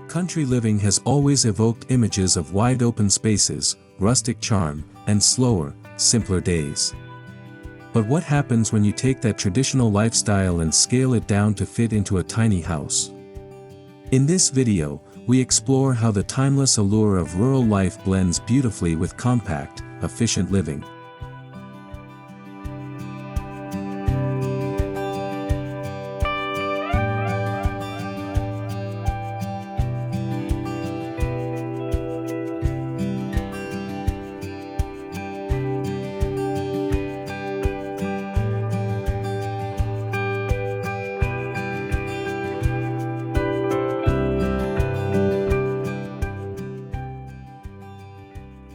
Country living has always evoked images of wide-open spaces, rustic charm, and slower, simpler days. But what happens when you take that traditional lifestyle and scale it down to fit into a tiny house? In this video, we explore how the timeless allure of rural life blends beautifully with compact, efficient living.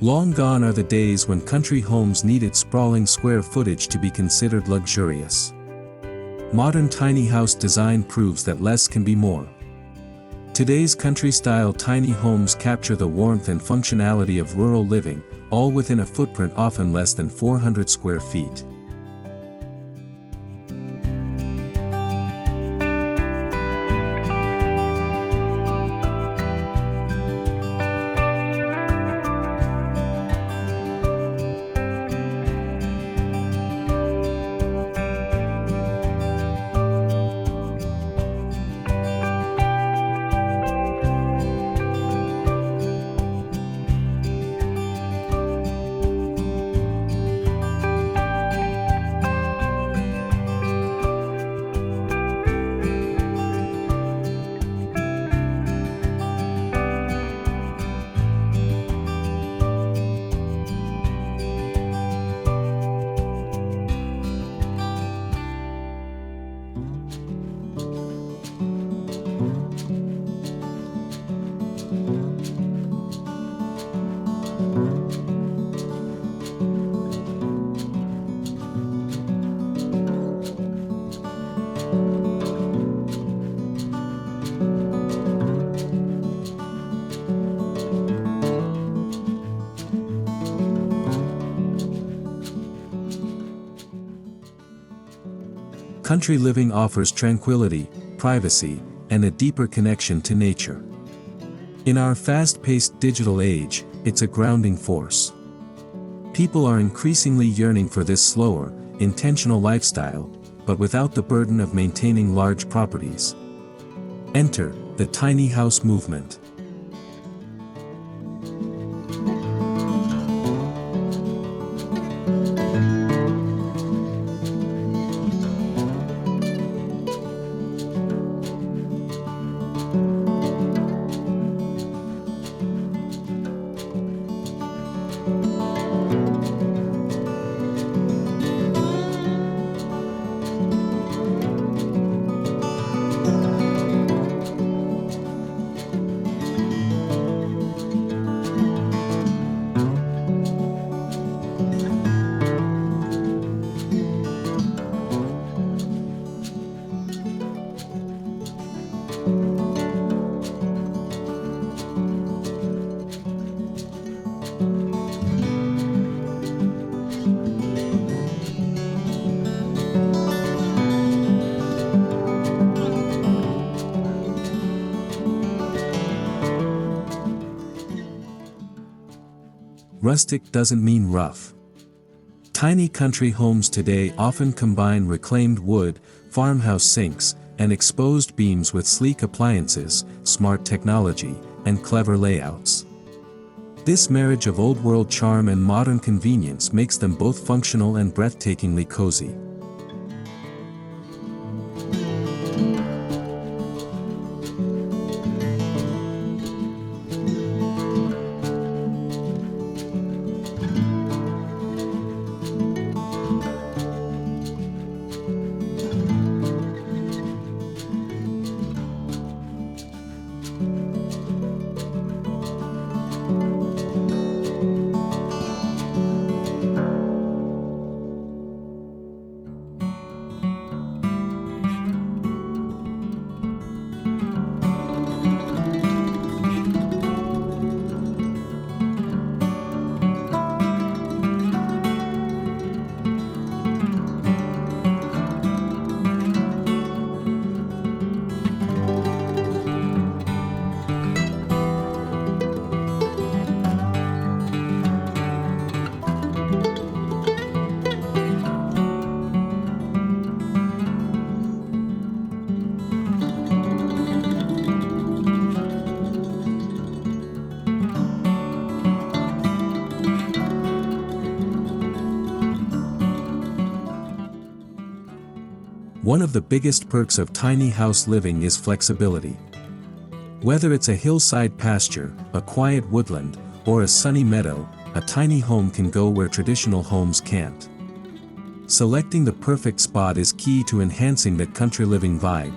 Long gone are the days when country homes needed sprawling square footage to be considered luxurious. Modern tiny house design proves that less can be more. Today's country-style tiny homes capture the warmth and functionality of rural living, all within a footprint often less than 400 square feet. Country living offers tranquility, privacy, and a deeper connection to nature. In our fast-paced digital age, it's a grounding force. People are increasingly yearning for this slower, intentional lifestyle, but without the burden of maintaining large properties. Enter the tiny house movement. Rustic doesn't mean rough. Tiny country homes today often combine reclaimed wood, farmhouse sinks, and exposed beams with sleek appliances, smart technology, and clever layouts. This marriage of old-world charm and modern convenience makes them both functional and breathtakingly cozy. One of the biggest perks of tiny house living is flexibility. Whether it's a hillside pasture, a quiet woodland, or a sunny meadow, a tiny home can go where traditional homes can't. Selecting the perfect spot is key to enhancing that country living vibe.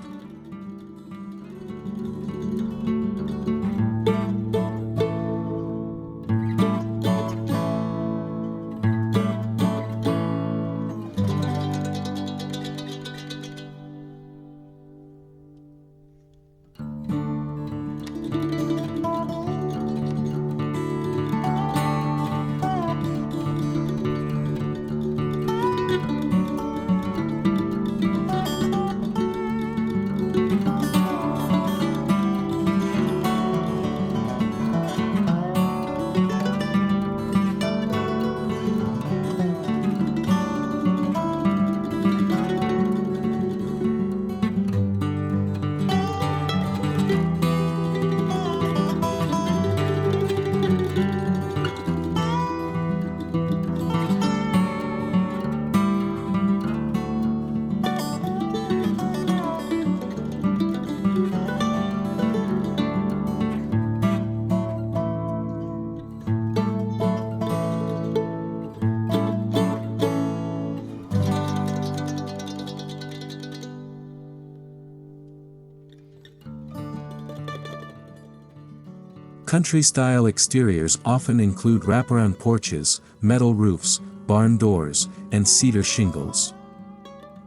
Country-style exteriors often include wraparound porches, metal roofs, barn doors, and cedar shingles.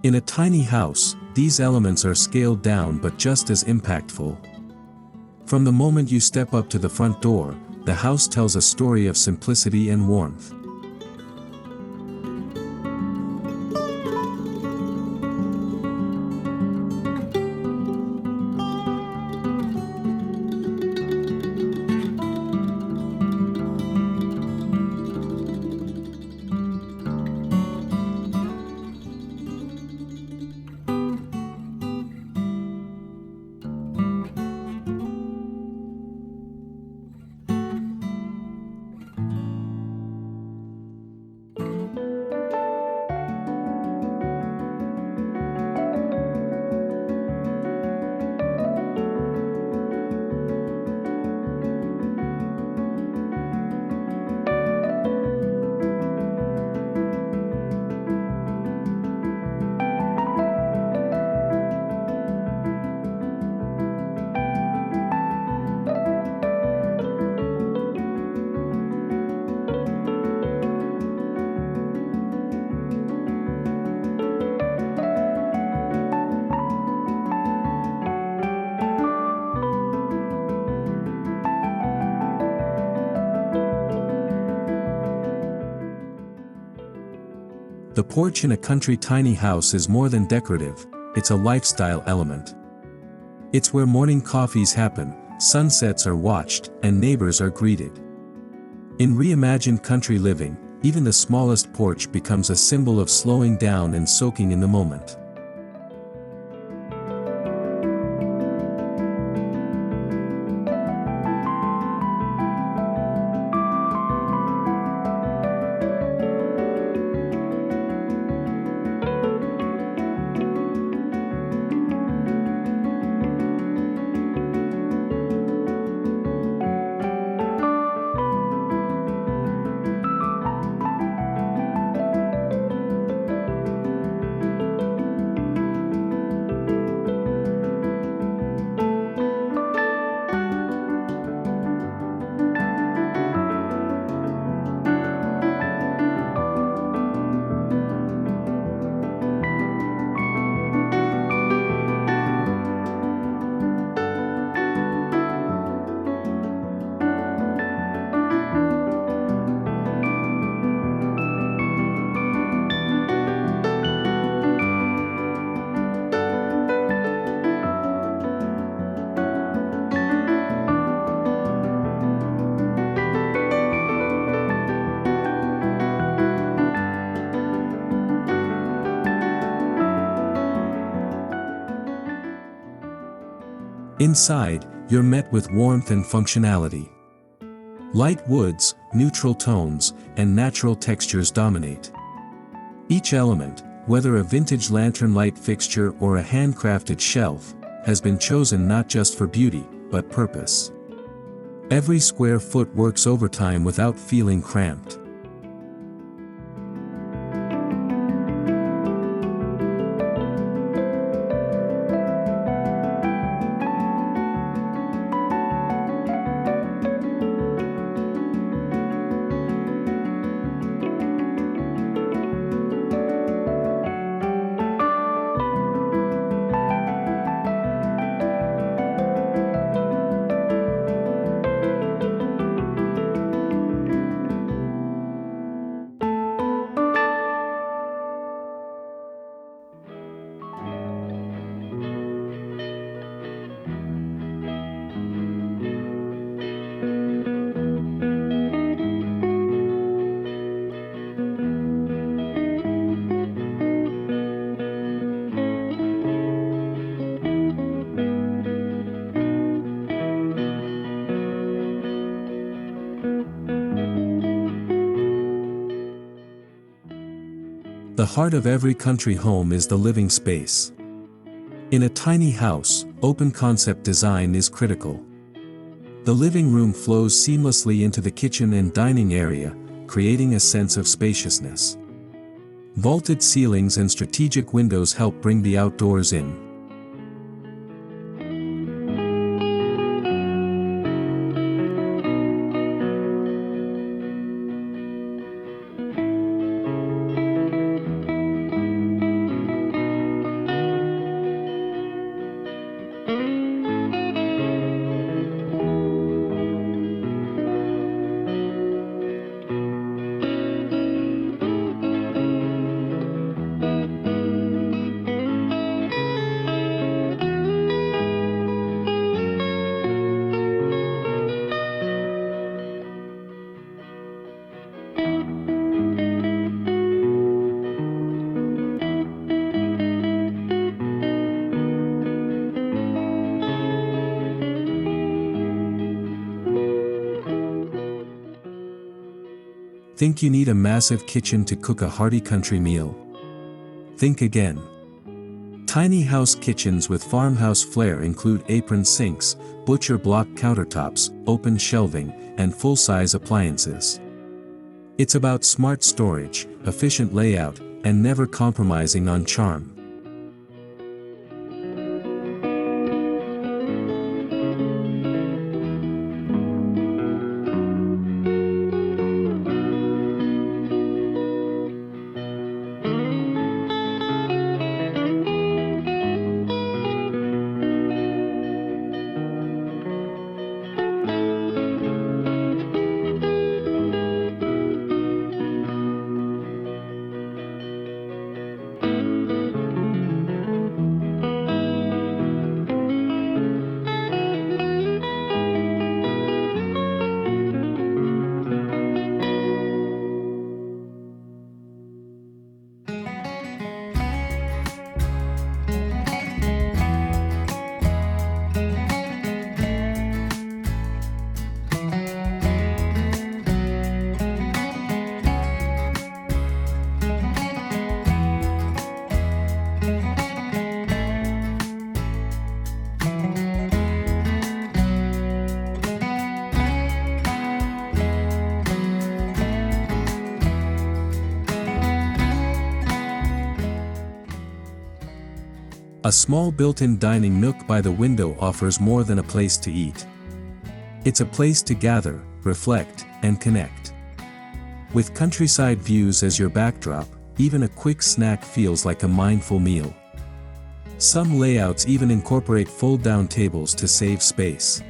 In a tiny house, these elements are scaled down but just as impactful. From the moment you step up to the front door, the house tells a story of simplicity and warmth. The porch in a country tiny house is more than decorative, it's a lifestyle element. It's where morning coffees happen, sunsets are watched, and neighbors are greeted. In reimagined country living, even the smallest porch becomes a symbol of slowing down and soaking in the moment. Inside, you're met with warmth and functionality. Light woods, neutral tones, and natural textures dominate. Each element, Whether a vintage lantern light fixture or a handcrafted shelf, has been chosen not just for beauty, but purpose. Every square foot works overtime without feeling cramped. The heart of every country home is the living space. In a tiny house, open concept design is critical. The living room flows seamlessly into the kitchen and dining area, creating a sense of spaciousness. Vaulted ceilings and strategic windows help bring the outdoors in. Think you need a massive kitchen to cook a hearty country meal? Think again. Tiny house kitchens with farmhouse flair include apron sinks, butcher block countertops, open shelving, and full-size appliances. It's about smart storage, efficient layout, and never compromising on charm. A small built-in dining nook by the window offers more than a place to eat. It's a place to gather, reflect, and connect. With countryside views as your backdrop, even a quick snack feels like a mindful meal. Some layouts even incorporate fold-down tables to save space.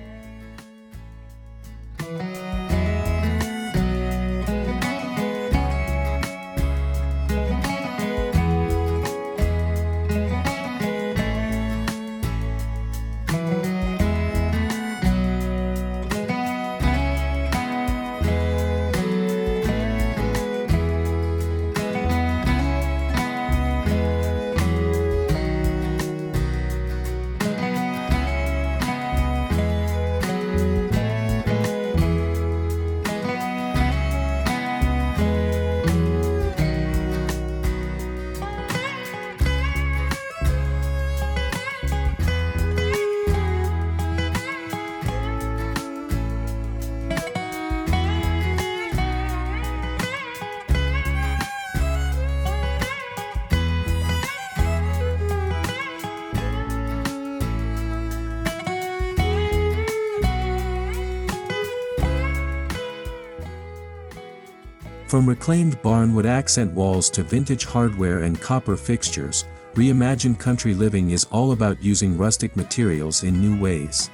From reclaimed barnwood accent walls to vintage hardware and copper fixtures, reimagined country living is all about using rustic materials in new ways.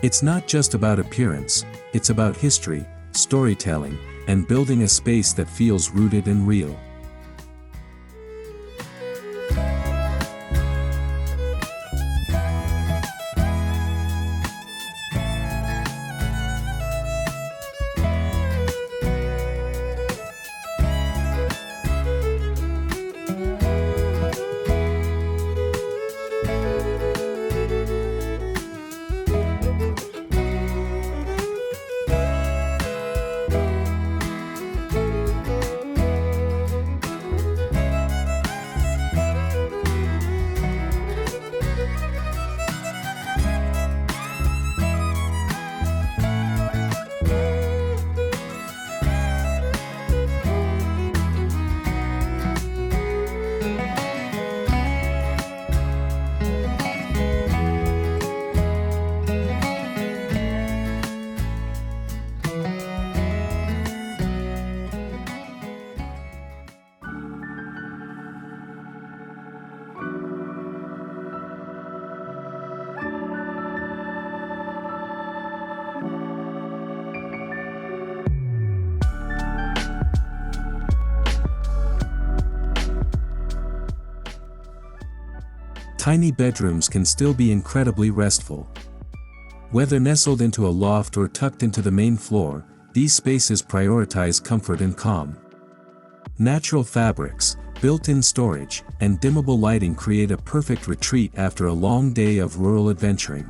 It's not just about appearance, it's about history, storytelling, and building a space that feels rooted and real. Tiny bedrooms can still be incredibly restful. Whether nestled into a loft or tucked into the main floor, these spaces prioritize comfort and calm. Natural fabrics, built-in storage, and dimmable lighting create a perfect retreat after a long day of rural adventuring.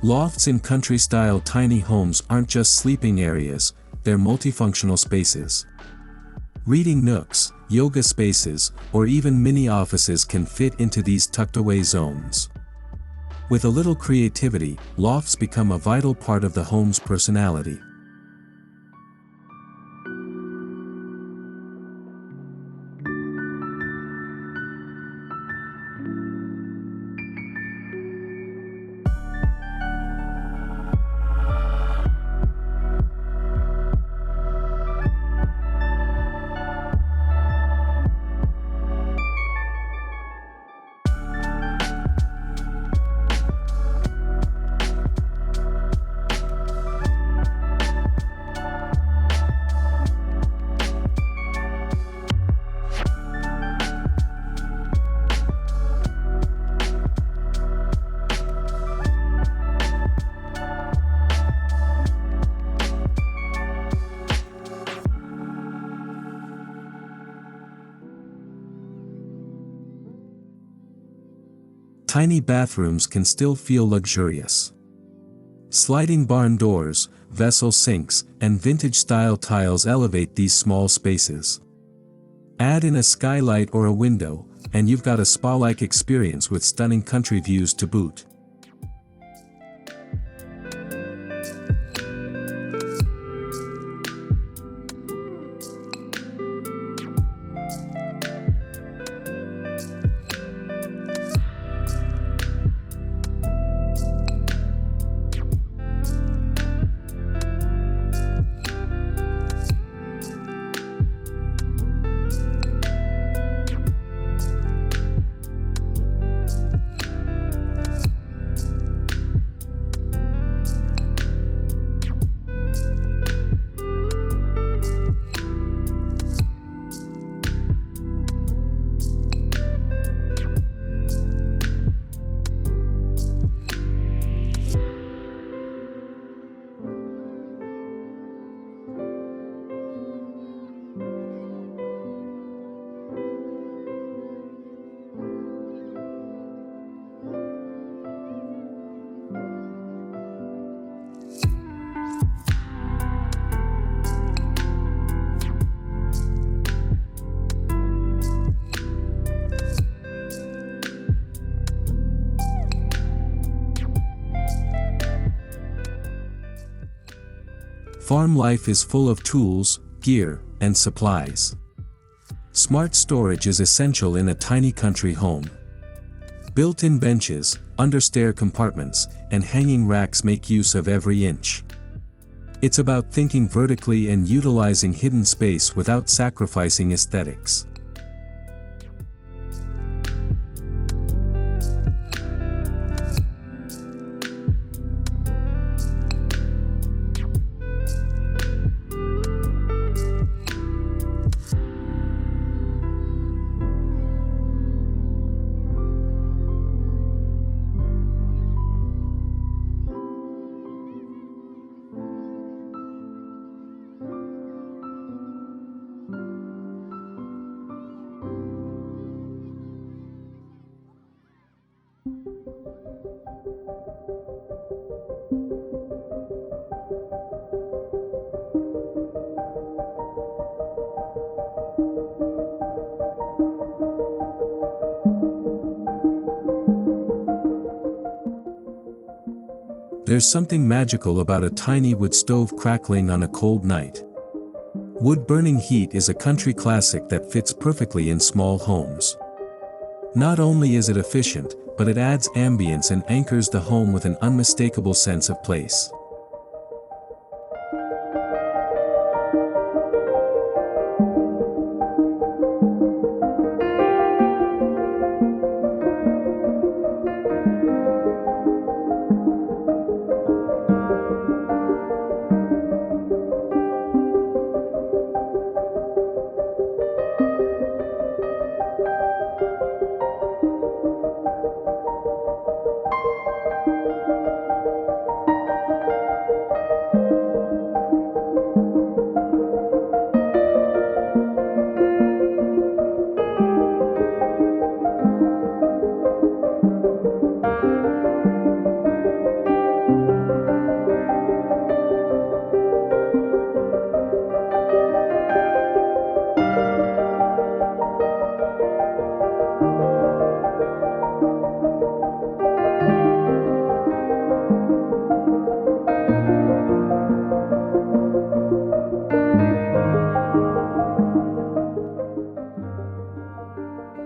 Lofts in country-style tiny homes aren't just sleeping areas, they're multifunctional spaces. Reading nooks, yoga spaces, or even mini offices can fit into these tucked-away zones. With a little creativity, lofts become a vital part of the home's personality. Tiny bathrooms can still feel luxurious. Sliding barn doors, vessel sinks, and vintage-style tiles elevate these small spaces. Add in a skylight or a window, and you've got a spa-like experience with stunning country views to boot. Farm life is full of tools, gear, and supplies. Smart storage is essential in a tiny country home. Built-in benches, understair compartments, and hanging racks make use of every inch. It's about thinking vertically and utilizing hidden space without sacrificing aesthetics. There's something magical about a tiny wood stove crackling on a cold night. Wood-burning heat is a country classic that fits perfectly in small homes. Not only is it efficient, but it adds ambience and anchors the home with an unmistakable sense of place.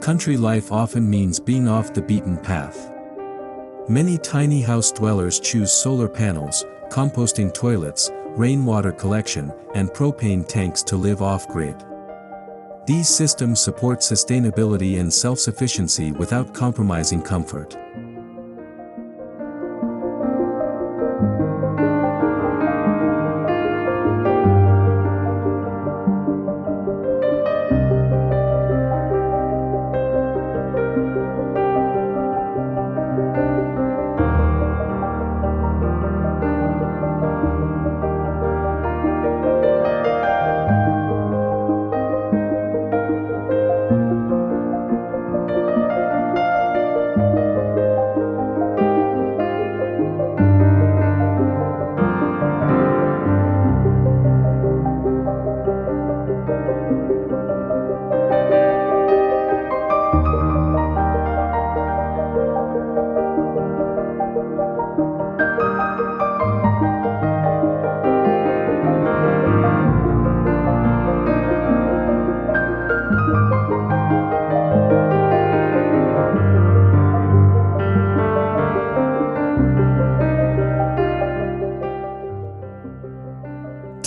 Country life often means being off the beaten path. Many tiny house dwellers choose solar panels, composting toilets, rainwater collection, and propane tanks to live off-grid. These systems support sustainability and self-sufficiency without compromising comfort.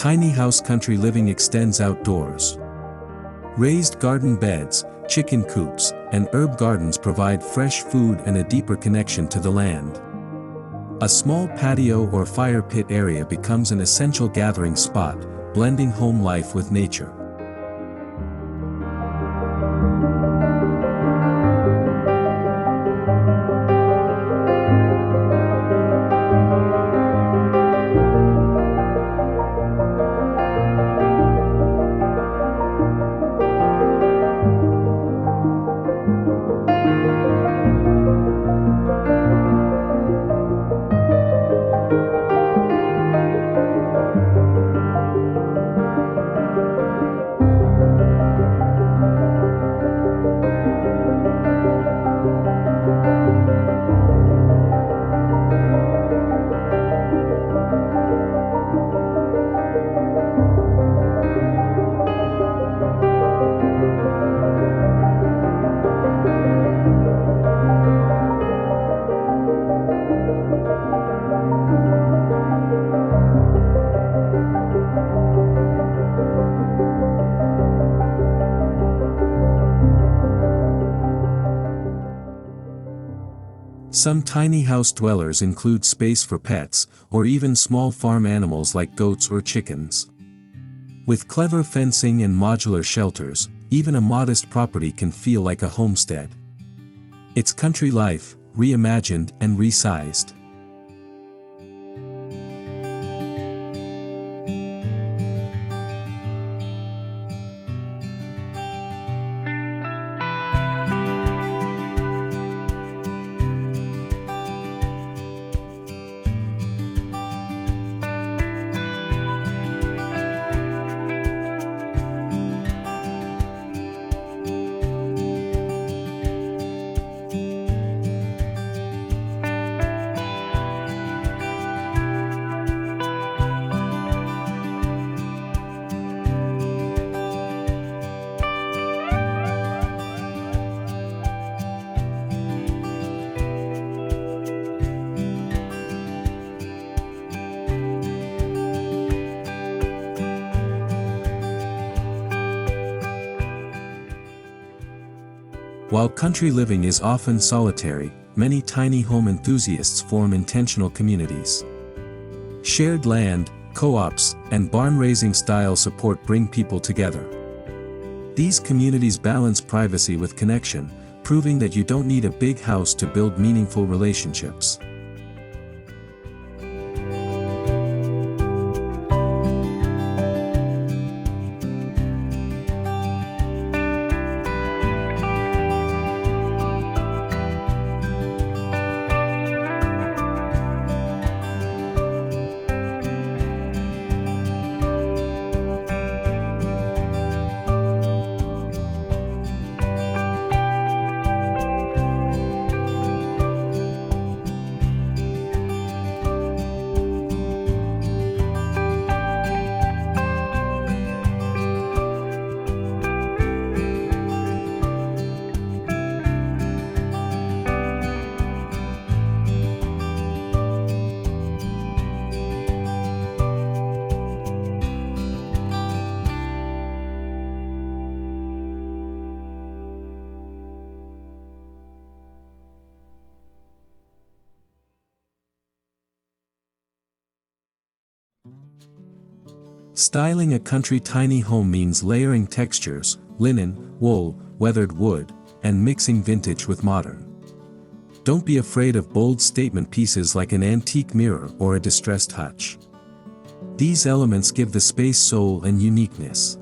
Tiny house country living extends outdoors. Raised garden beds, chicken coops, and herb gardens provide fresh food and a deeper connection to the land. A small patio or fire pit area becomes an essential gathering spot, blending home life with nature. Some tiny house dwellers include space for pets, or even small farm animals like goats or chickens. With clever fencing and modular shelters, even a modest property can feel like a homestead. It's country life, reimagined and resized. While country living is often solitary, many tiny home enthusiasts form intentional communities. Shared land, co-ops, and barn-raising style support bring people together. These communities balance privacy with connection, proving that you don't need a big house to build meaningful relationships. Styling a country tiny home means layering textures, linen, wool, weathered wood, and mixing vintage with modern. Don't be afraid of bold statement pieces like an antique mirror or a distressed hutch. These elements give the space soul and uniqueness.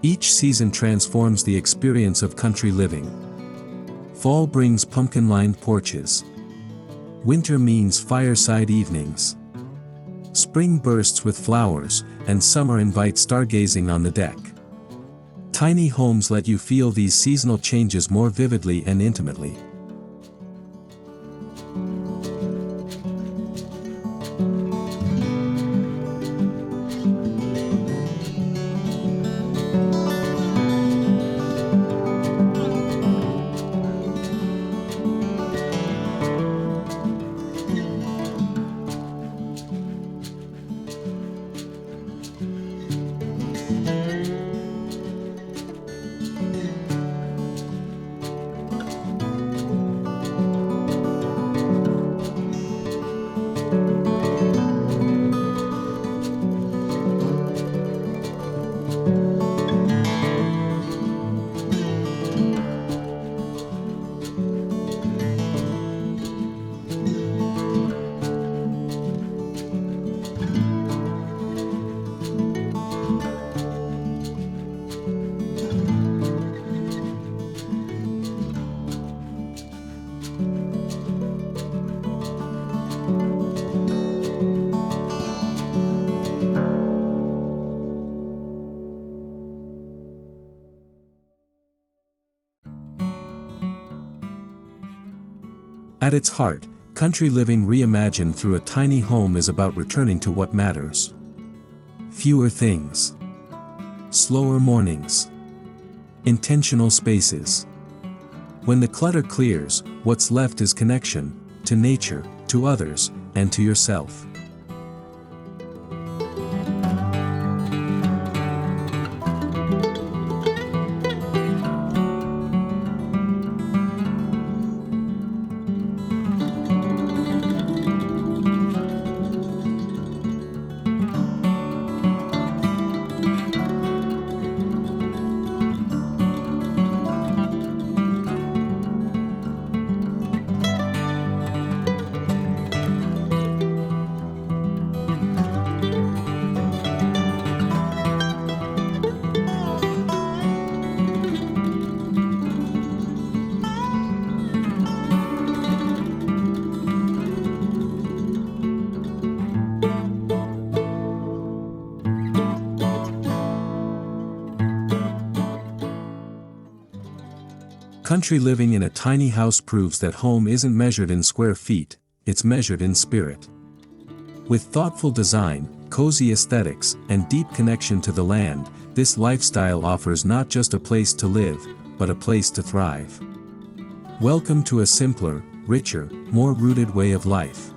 Each season transforms the experience of country living. Fall brings pumpkin-lined porches. Winter means fireside evenings. Spring bursts with flowers, and summer invites stargazing on the deck. Tiny homes let you feel these seasonal changes more vividly and intimately. At its heart, country living reimagined through a tiny home is about returning to what matters. Fewer things. Slower mornings. Intentional spaces. When the clutter clears, what's left is connection, to nature, to others, and to yourself. Country living in a tiny house proves that home isn't measured in square feet, it's measured in spirit. With thoughtful design, cozy aesthetics, and deep connection to the land, this lifestyle offers not just a place to live, but a place to thrive. Welcome to a simpler, richer, more rooted way of life.